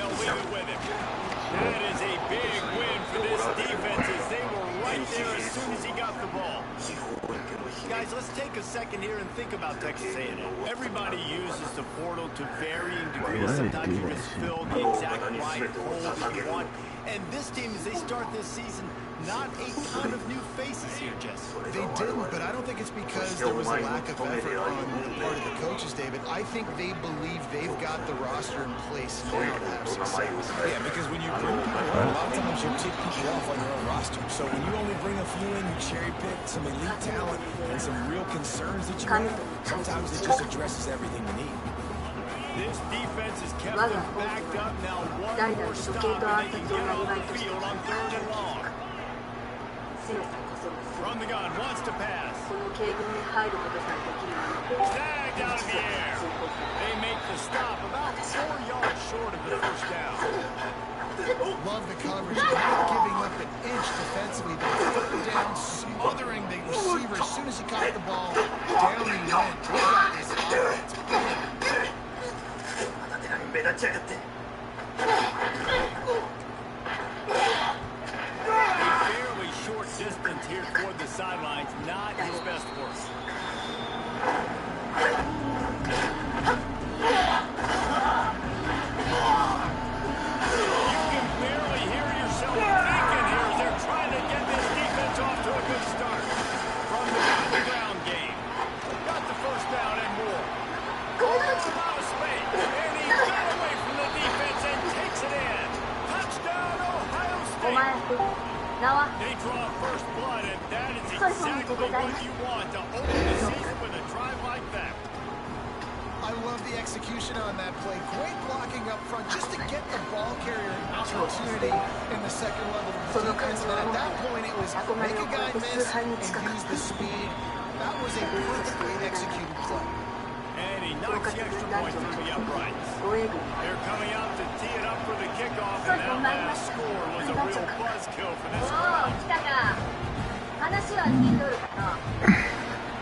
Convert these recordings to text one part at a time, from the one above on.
they'll leave it with him. That is a big win for this defense as they were right there as soon as he got the ball. Guys, let's take a second here and think about Texas A&M. Everybody uses the portal to varying degrees. Sometimes you just fill the exact right hole that you want. And this team, as they start this season, not a ton of new faces here, Jesse. They didn't, but I don't think it's because there was a lack of effort on the part of the coaches, David. I think they believe they've got the roster in place now to have success. Yeah, because when you bring people in, a lot of times you'll tick people off on your own roster. So when you only bring a few in, you cherry pick some elite talent and some real concerns that you have, sometimes it just addresses everything you need. This defense has kept them backed up. Now one more stop and they can get off the field on 3rd and long. From the gun, wants to pass. Snagged out of the air. They make the stop about 4 yards short of the first down. Love the coverage. Not giving up an inch defensively, but 3rd down, smothering the receiver as soon as he caught the ball. Down he went. They got this offense. Short distance here toward the sidelines, not his best work. You can barely hear yourself thinking here as they're trying to get this defense off to a good start. From the ground game. Got the first down and more. Out of space. And he got away from the defense and takes it in. Touchdown, Ohio State. They draw first blood, and that is exactly what you want to open the season with a drive like that. I love the execution on that play. Great blocking up front just to get the ball carrier an opportunity in the second level of the defense. And at that point, it was make a guy miss and use the speed. That was a perfectly executed play. And he knocks the extra point through the uprights. They're coming out to tee it up for the kickoff, and that last score was a real buzzkill for this crowd.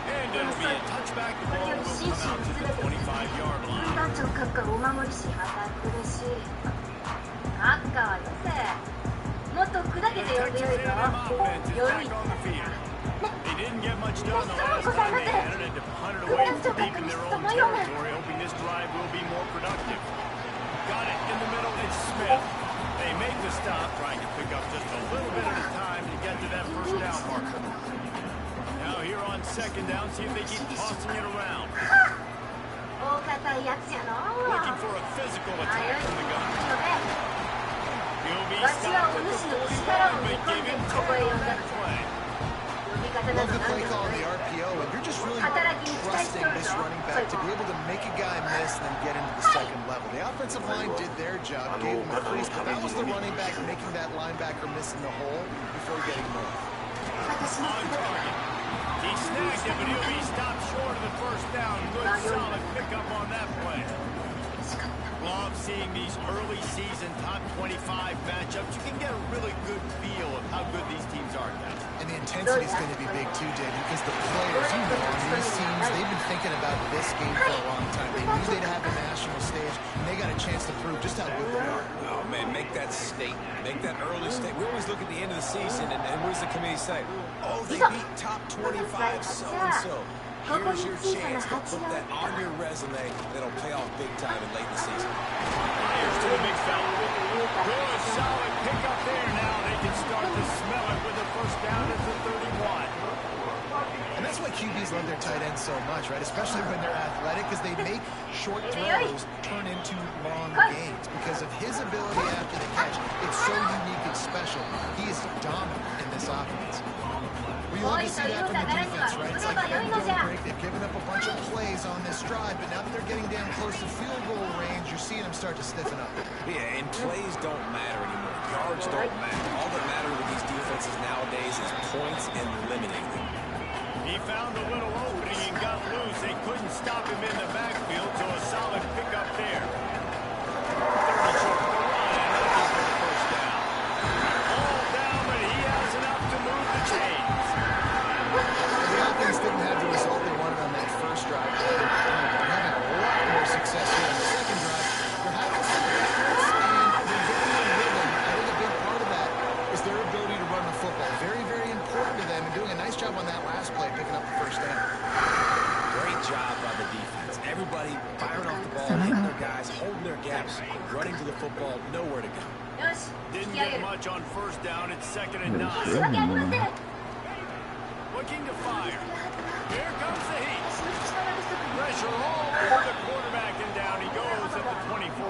And it'll be a touchback. The ball will come out to the 25-yard line. They didn't get much done the last time they had it, and to punt it away deep in their own territory, hoping this drive will be more productive. Got it in the middle, it's Smith. They make the stop, trying to pick up just a little bit at a time to get to that first down marker. Now here on 2nd down, see if they keep tossing it around. Looking for a physical attack from the gun. He'll be stopped at the 45, but give him 10 on that play. Love the play call on the RPO, and you're just really trusting this running back to be able to make a guy miss and then get into the second level. The offensive line did their job, gave him a crease, but that was the running back making that linebacker miss in the hole before getting moved. On target. He snagged it, but he'll be stopped short of the first down. Good solid pickup on that play. Love seeing these early season top 25 matchups. You can get a really good feel of how good these teams are, guys. And the intensity is going to be big too, David, because the players, you know, on these teams, they've been thinking about this game for a long time. They knew they'd have a national stage, and they got a chance to prove just how good they are. Oh, man, make that statement. Make that early statement. We always look at the end of the season, and what does the committee say? Oh, they beat top 25 so-and-so. Here's your chance to put that on your resume that'll pay off big time in late in the season. Here's to the big fella. Good, solid pickup there. Now they can start to smell it with the first down at the 31. And that's why QBs love their tight ends so much, right? Especially when they're athletic, because they make short throws turn into long gains. Because of his ability after the catch, it's so unique and special. He is dominant in this offense. We love to see that from the defense, right? It's like they're doing great. They've given up a bunch of plays on this drive, but now that they're getting down close to field goal range, you're seeing them start to stiffen up. Yeah, and plays don't matter anymore. Yards don't matter. All that matters with these defenses nowadays is points and limiting them. He found a little opening and got loose. They couldn't stop him in the backfield, so a solid pickup there. 30 short of the run, and looking for the first down. All down, but he has enough to move the chains. The offense didn't have the result they wanted on that first drive. They're having a lot more success here on the second drive. They're having some success, and gaps. Running to the football, nowhere to go. Didn't get much on first down. It's 2nd and 9. Looking to fire. Here comes the heat. Pressure all over the quarterback, and down he goes at the 24.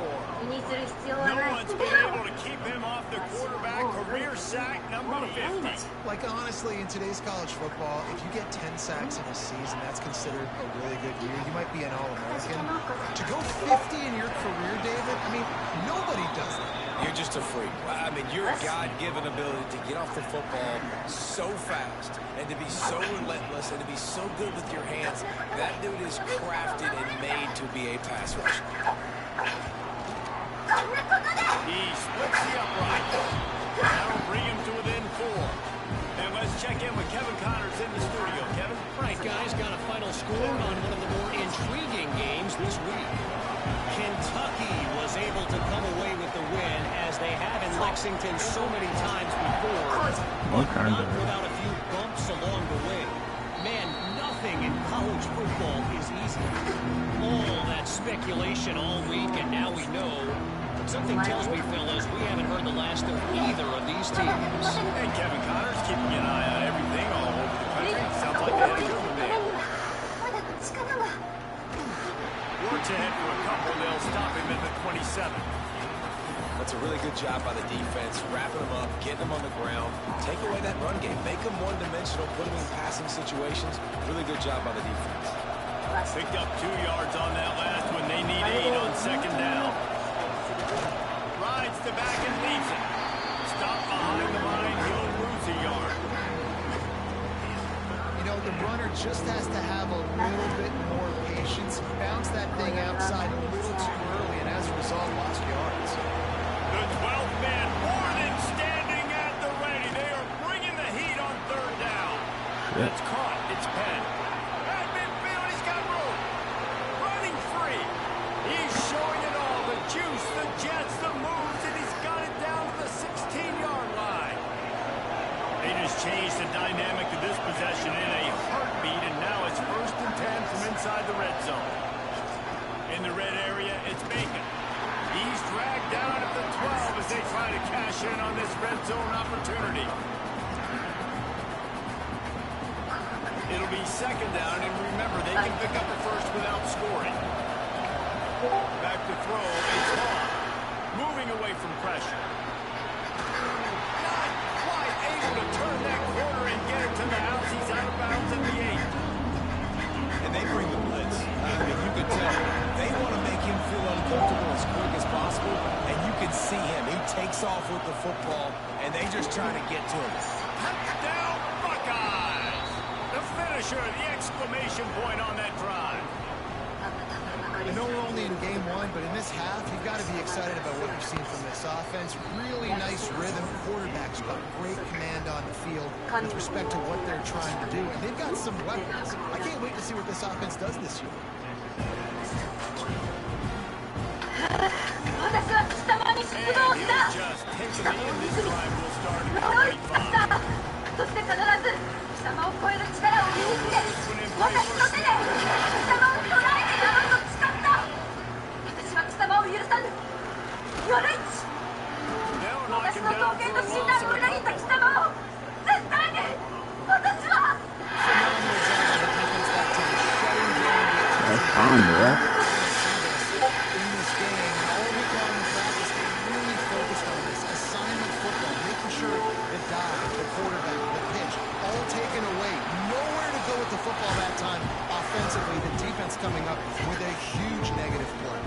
No one's been able to keep him off the quarterback. Career sack number 50. Like, honestly, in today's college football, if you get 10 sacks in a season, that's considered a really good year. You might be an All-American. To go 50 in your career, David, I mean, nobody does that. You're just a freak. I mean, your God-given ability to get off the football so fast and to be so relentless and to be so good with your hands, that dude is crafted and made to be a pass rusher. He splits the upright. That'll bring him to within 4. And let's check in with Kevin Connors in the studio. Kevin? Right, guys, got a final score on one of the more intriguing games this week. Kentucky was able to come away with the win, as they have in Lexington so many times before, but not without a few bumps along the way. Man, nothing in college football is easy. All that speculation all week, and now we know. Something tells me, fellas, we haven't heard the last of either of these teams. Hey, Kevin Connors keeping an eye on everything all over the country. Sounds like they had a good one there. Works ahead for a couple. They'll stop him at the 27. That's a really good job by the defense, wrapping them up, getting them on the ground, take away that run game, make them one-dimensional, put them in passing situations. Really good job by the defense. Picked up 2 yards on that last one. They need 8 on 2nd down. Rides the back and leaves it. Stop behind the line. He'll lose a yard. You know, the runner just has to have a little bit more patience. Bounce that thing outside a little too early, and as a result, lost yards. The 12th man more than standing at the ready. They are bringing the heat on 3rd down. That's caught. It's Penn. At midfield, he's got room. Running free. He's showing it all. The juice, the jets, the moves, and he's got it down to the 16-yard line. They just changed the dynamic of this possession in a heartbeat, and now it's 1st and 10 from inside the red zone. In the red area, it's Bacon. He's dragged down at the 12 as they try to cash in on this red zone opportunity. It'll be 2nd down, and remember, they can pick up a first without scoring. Back to throw, it's Hall. Moving away from pressure. Not quite able to turn that corner and get it to the house. He's out of bounds at the 8. And they bring the blitz. I mean, you can tell they want to make him feel uncomfortable as quick as possible, and you can see him. He takes off with the football, and they just try to get to him. Touchdown, Buckeyes! The finisher, the exclamation point on that drive. I know we're only in game 1, but in this half, you've got to be excited about what you've seen from this offense. Really nice rhythm. Quarterback's got great command on the field with respect to what they're trying to do. And they've got some weapons. I can't wait to see what this offense does this year. And he'll just take the in. This drive will start at 25. そして必ず貴様を超える力を身につけ私の手で貴様を捕らえてやろうと誓った私は貴様を許さぬヨルイチ私の尊敬と信頼を裏切った貴様を絶対に私は The football that time offensively, the defense coming up with a huge negative play.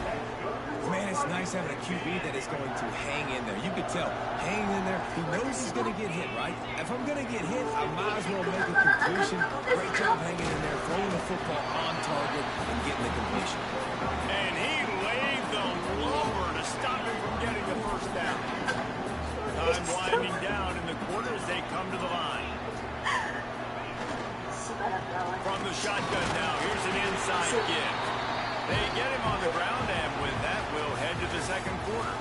Man, it's nice having a QB that is going to hang in there. You can tell, hanging in there, he knows he's going to get hit, right? If I'm going to get hit, I might as well make a completion. Great job hanging in there, throwing the football on target and getting the completion. And he laid the lumber to stop him from getting the first down. Time winding down in the quarter as they come to the line. From the shotgun now, here's an inside kick. They get him on the ground, and with that, we'll head to the 2nd quarter.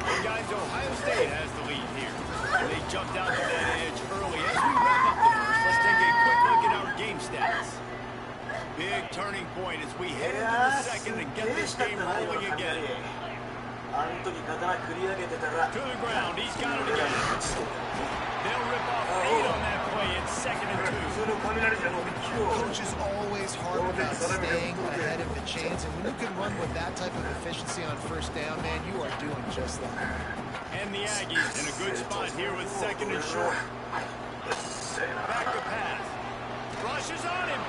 And guys, Ohio State has the lead here. They jumped out to that edge early. As we wrap up the first, let's take a quick look at our game stats. Big turning point as we head into the 2nd and get this game rolling again. To the ground, he's got it again. They'll rip off 8 on that play. It's 2nd and 2. Coach is always hard about staying ahead of the chains, and when you can run with that type of efficiency on first down, man, you are doing just that. And the Aggies in a good spot here with 2nd and short. Back to pass. Rush is on him.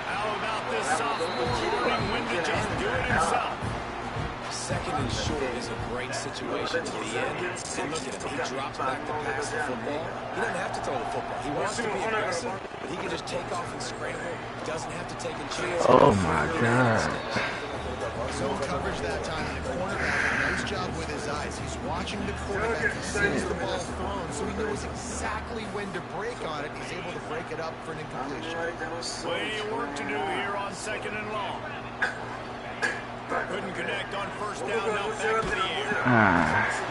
How about this sophomore learning when to just do it himself? 2nd and short is a great situation to be in. And look at him. He drops back to pass the football. He doesn't have to throw the football. He wants to be aggressive, but he can just take off and scramble. He doesn't have to take a chance. Oh my God. Zone coverage that time, and the cornerback, nice job with his eyes. He's watching the quarterback. He sees the ball thrown, so he knows exactly when to break on it. He's able to break it up for an incompletion. Plenty of work to do here on 2nd and long. Couldn't connect on first down, now back to the air.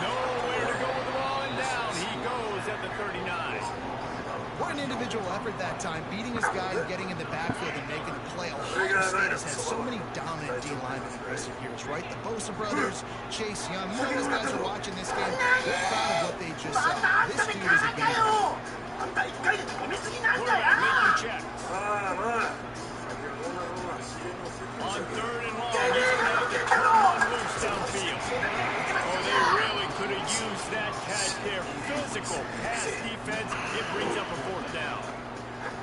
Nowhere to go with the ball, and down he goes at the 39. What an individual effort that time, beating his guy, getting in the backfield and making a play. Ohio State has had so many dominant D-linemen in recent years, right? The Bosa brothers, Chase Young, all these guys are watching this game. They're proud of what they just saw. This dude is a game. Making checks. On 3rd and long, he's going to have to turn one loose downfield. Oh, they really could have used that catch there. Physical pass defense. It brings up a 4th down.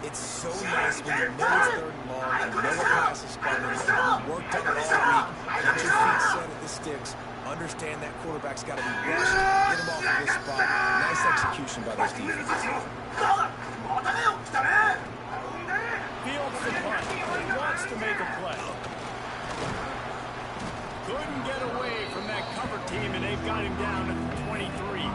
It's so nice when you know it's 3rd and long, you know the pass is coming, you worked on it all week, get your feet set at the sticks, understand that quarterback's got to be rushed, get him off of this spot. Nice execution by those defenses. Fields the punt. He wants to make a play. Couldn't get away from that cover team, and they've got him down at 23.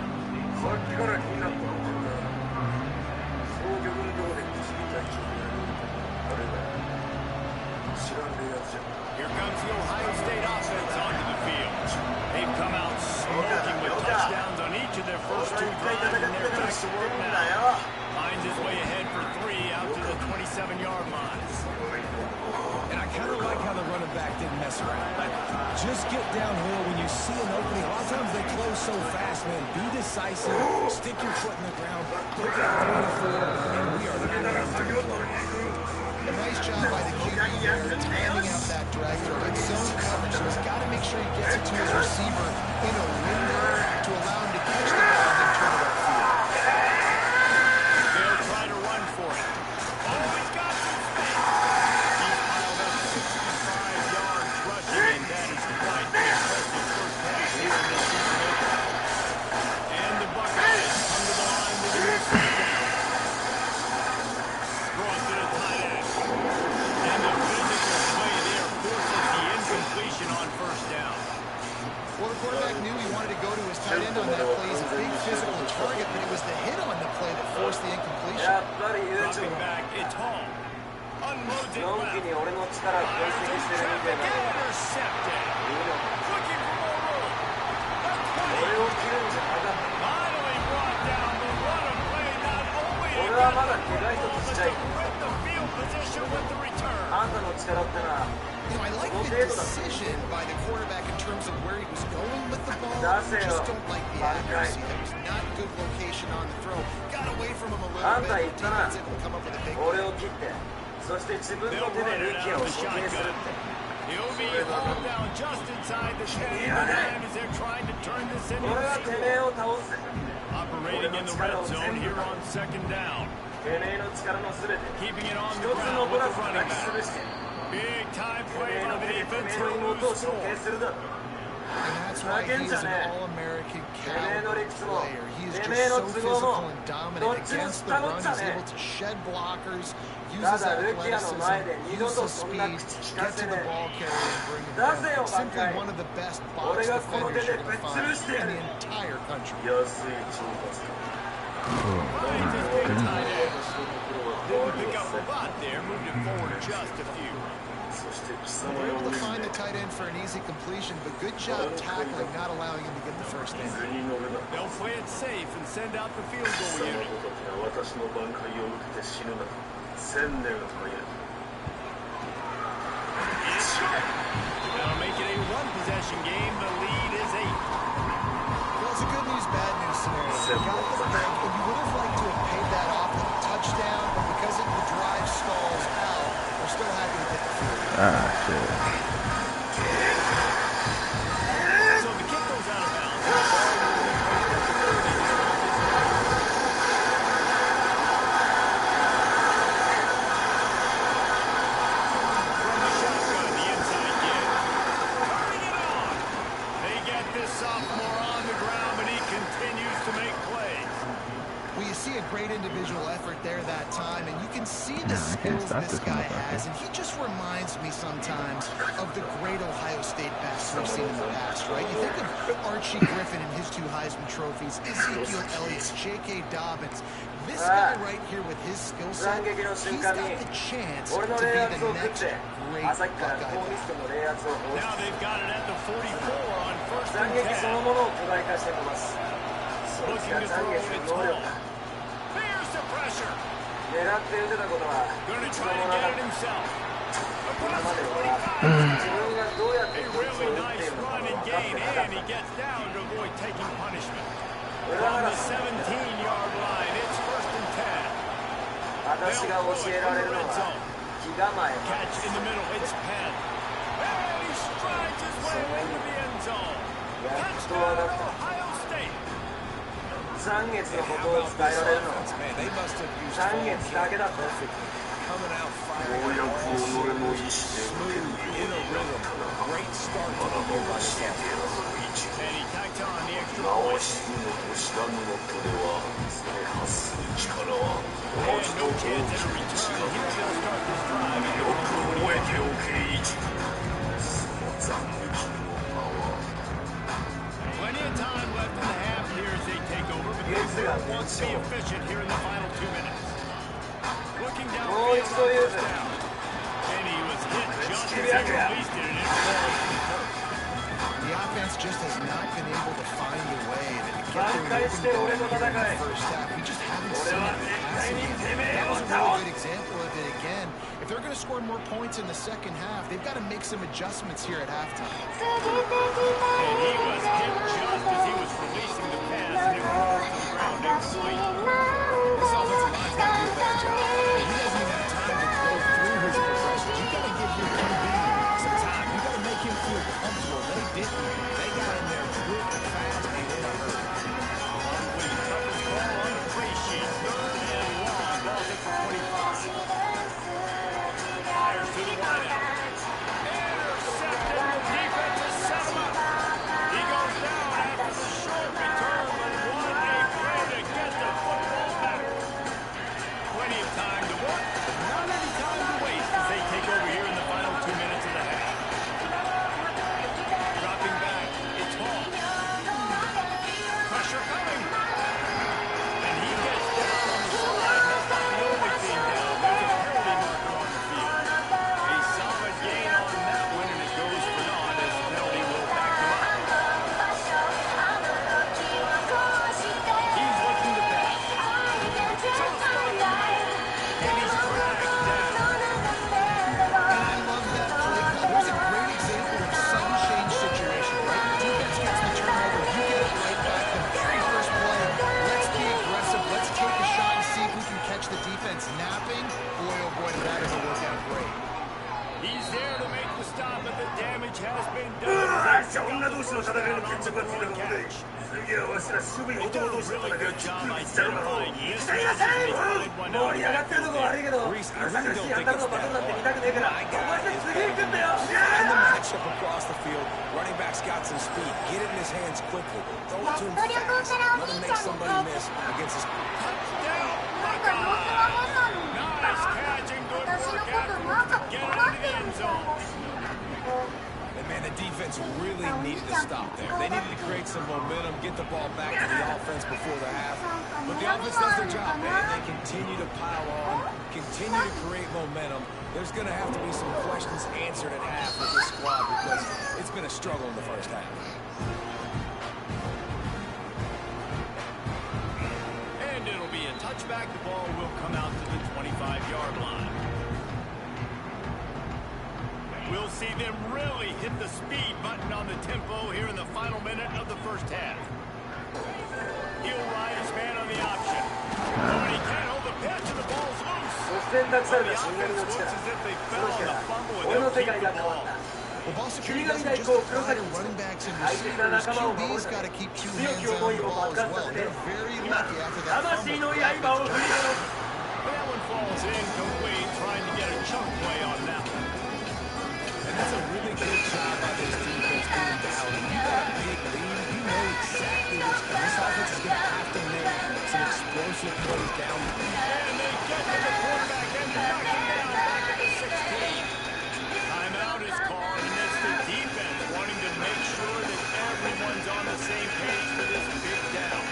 Here comes the Ohio State offense onto the field. They've come out smoking with touchdowns on each of their first 2 drives, and they're back to work now. Finds his way ahead for 3 out to the 27-yard line. And I kind of like how the running back didn't mess around. Just get downhill when you see an opening. A lot of times they close so fast, man. Be decisive. Stick your foot in the ground. Look at 3 and 4, and we are not going to play. A nice job by the QB there, timing out that drag throw. It's zone coverage, so he's got to make sure he gets it to his receiver in a window to allow him to catch the ball and then turn it upfield. They'll try to run for it. Oh, he's got some space. He's piled up 65 yards rushing, and that is quite the impressive first half here in this season opener. And the Buckeyes come to the line with a new first down. Throwing to the tight end. And the physical play there forces the incompletion on first down. Well, the quarterback knew he wanted to go to his tight end on that play. He's a big physical target, but it was the hit on the play that forced the incompletion. Dropping back, it's home. Unloads it left. Fires his traffic and intercepted. Looking for more room. The 20. Finally brought down, but what a play. Not only to get the football, but to win the field position with the return. You know, I like the decision by the quarterback in terms of where he was going with the ball. I just don't like the accuracy. That was not good location on the throw. Got away from him a little bit. The defense able to come up with a big play. They'll run it out of the shotgun. He'll be hauled down just inside the 10 time as they're trying to turn this into a score. Operating in the red zone here on 2nd down. Keeping it on the ground with the running back. Big time play by the defense to remove score. And that's why he's an All-American caliber player. He is just so physical and dominant against the run. He's able to shed blockers, uses athleticism, uses speed, get to the ball carrier and bring him down. Simply one of the best box defenders you're going to find in the entire country. Didn't pick up a lot there, moved it forward just a few. We're able to find the tight end for an easy completion, but good job tackling, not allowing him to get the first down. They'll play it safe and send out the field goal unit. They'll make it a one-possession game. The lead is you would have liked to have paid that off with a touchdown, but because the drive stalls out, we're still happy to get the field. Ah, shit. So the kick goes out of bounds. From the shotgun, the inside kid. Turning it on. They get this sophomore on the ground, but he continues to make plays. Well, you see a great individual effort there that time, and you can see the skills this guy has, and he just reminds me sometimes of the great Ohio State backs we've seen in the past, right? You think of Archie Griffin and his 2 Heisman trophies, Ezekiel Elliott, J.K. Dobbins. This guy right here with his skill set, he's got the chance to be the next great Buckeye. Now they've got it at the 44 on first and 10. Looking to throw it tall. Fears the pressure. Going to try to get it himself. Across the 25. A really nice run and gain, and he gets down to avoid taking punishment. From the 17-yard line, it's first and 10. They'll throw it from the red zone. Catch in the middle, it's Penn. And he strides his way into the end zone. Touchdown, Ohio State. 3月のことを伝えられるのはMan, they must have used 3月だけだと coming out firing all smooth in a rhythm. Great start to the year by the South. And he tacked on the extra point. And no chance at a return. Here they'll start this drive at plenty of time left in the half here as they take over, but they want to be efficient here in the final 2 minutes. Looking downfield on first down. And he was hit just as he released it, and it falls to the turf. The offense just has not been able to find a way to get their movement going here in the first half. We just haven't seen it in the passing game. That was a really good example of it again. If they're going to score more points in the second half, they've got to make some adjustments here at halftime. And he was hit just as he was releasing the pass, and it falls to the ground incomplete. This offensive line's got to do a better job. He doesn't even have time to go through his progressions. You got to give your QB some time. You got to make him feel comfortable. They didn't. They got in there quick, fast, and in a hurry. Probably the toughest call on the play sheet. Third and long. Ball at the 25. Fires to the wideout. Intercepted. The defense has set him up. He goes down after the short return, but what a play to get the football back. Plenty of time to work. Not any time to waste as they take over here in the final 2 minutes of the half. Dropping back. It's Hall. Pressure coming. And he gets down on the slide. That's not the only thing down. There's a penalty marker on the field. A solid gain on that one, and it goes for naught as the penalty will back him up. He's looking to pass. And he's dragged down. And I love that play call. There's a great example of some change situation, right? The defense gets the turnover. You get it right back. The very first play, let's be aggressive. Let's take a shot and see if we can catch the defense napping. Boy, oh boy, did that ever work out great. He's there to make the stop, but the damage has been done. He's got the first down on the throwing catch. They've done a really good job identifying this match as they find one out. 盛り上がってるとこ悪いけど難しい当たるのバトンなんて見たくねえからここで次行くんだよ In the matchup across the field, running back's got some speed. Get it in his hands quickly. Throw it to him fast. Let him make somebody miss against his... Touchdown, Buckeyes! Nice catch and good work afterwards to get it into the end zone. And man, the defense really needed to stop there. They needed to create some momentum, get the ball back to the offense before the half. But the offense does their job, man. They continue to pile on, continue to create momentum. There's going to have to be some questions answered at half with this squad because it's been a struggle in the first half. And it'll be a touchback. The ball will come out to the 25-yard line. We'll see them really hit the speed button on the tempo here in the final minute of the first half. He'll ride his 託さ Well, れ the た人間 offense の looks 力 as if they そ fell の on 力 the fumble and 俺の they'll 世 keep 界 the が変わ ball. った Well, Boston 君 Creed が doesn't 大 just こう黒 apply 崎 to に running backs and 相手が receivers. 仲間を守る QB's ため got to keep two 強 hands き思 on い the を ball 爆 as 発さ well. せて They're very 今 lucky after that 魂 fumble の for 刃を offense. 振り下ろす That one falls incomplete, trying to get a chunk play on that one. And that's a really good job by this defense being down. When you got a big lead, you know exactly what's coming. This offense is going to have to make some explosive plays down the field. And they get to the quarterback and knock him down back at the 16. Timeout is called, and it's the defense wanting to make sure that everyone's on the same page for this big down.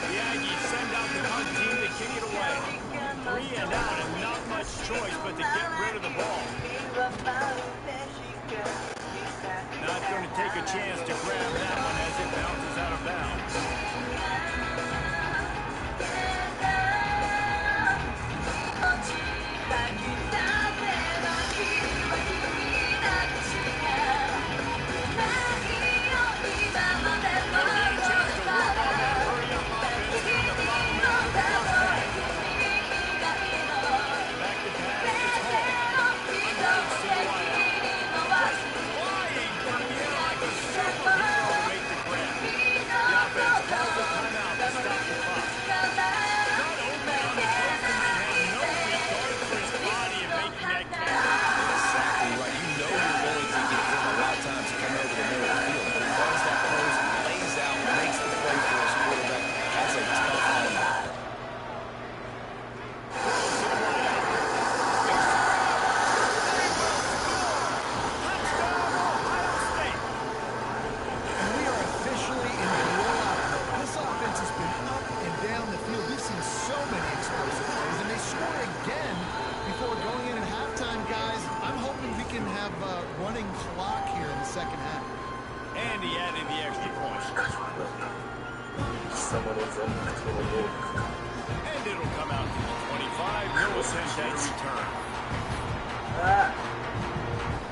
The Aggies send out the punt team to kick it away. 3 and out and not much choice but to get rid of the ball. Not going to take a chance to grab that one as it bounces out of bounds. And it'll come out to the 25. No attempt at return.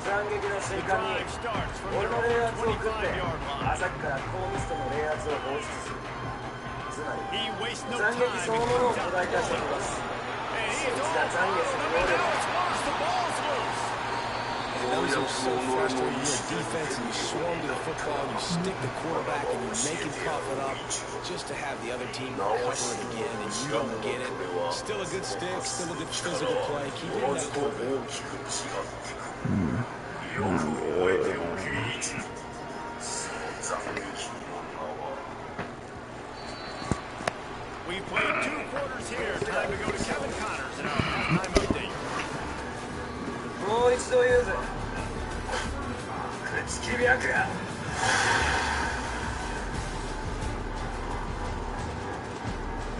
斬撃の瞬間に Drive starts from 俺 their の冷圧を own 食って 25-yard line. 朝から高密度の冷圧を放出するつまり He wastes no 斬 time. 撃そのものを巨大化してきます And そい he's つ all が懺悔する能 over 力 the house. The ball's loose. And those are so frustrating. You're a defense and you swarm to the football, you stick the quarterback and you make him cough it up just to have the other team cover it again and you don't get it. Still a good stick, still a good physical play. Keep it in that quarterback. We played 2 quarters here. Time to go to Kevin Connors in our halftime update. もう一度言うぜ口木脈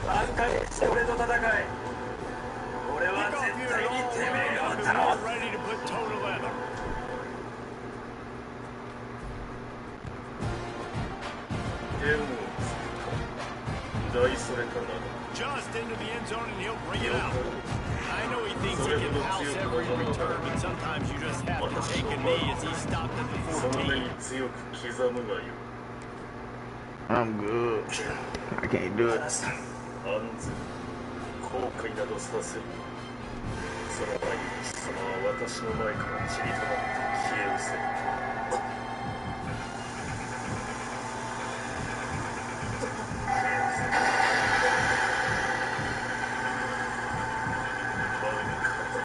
挽回して俺と戦い俺は Kick off 絶 here 対 at に all てめえ around を because 倒 we're す ready to put toe to leather. Just into the end zone and he'll bring it out. I know he thinks he can house every return, but sometimes you just have to take a knee as he stopped at the 14. I'm good. I can't do it. 後悔などさせるその前に貴様は私の前から散り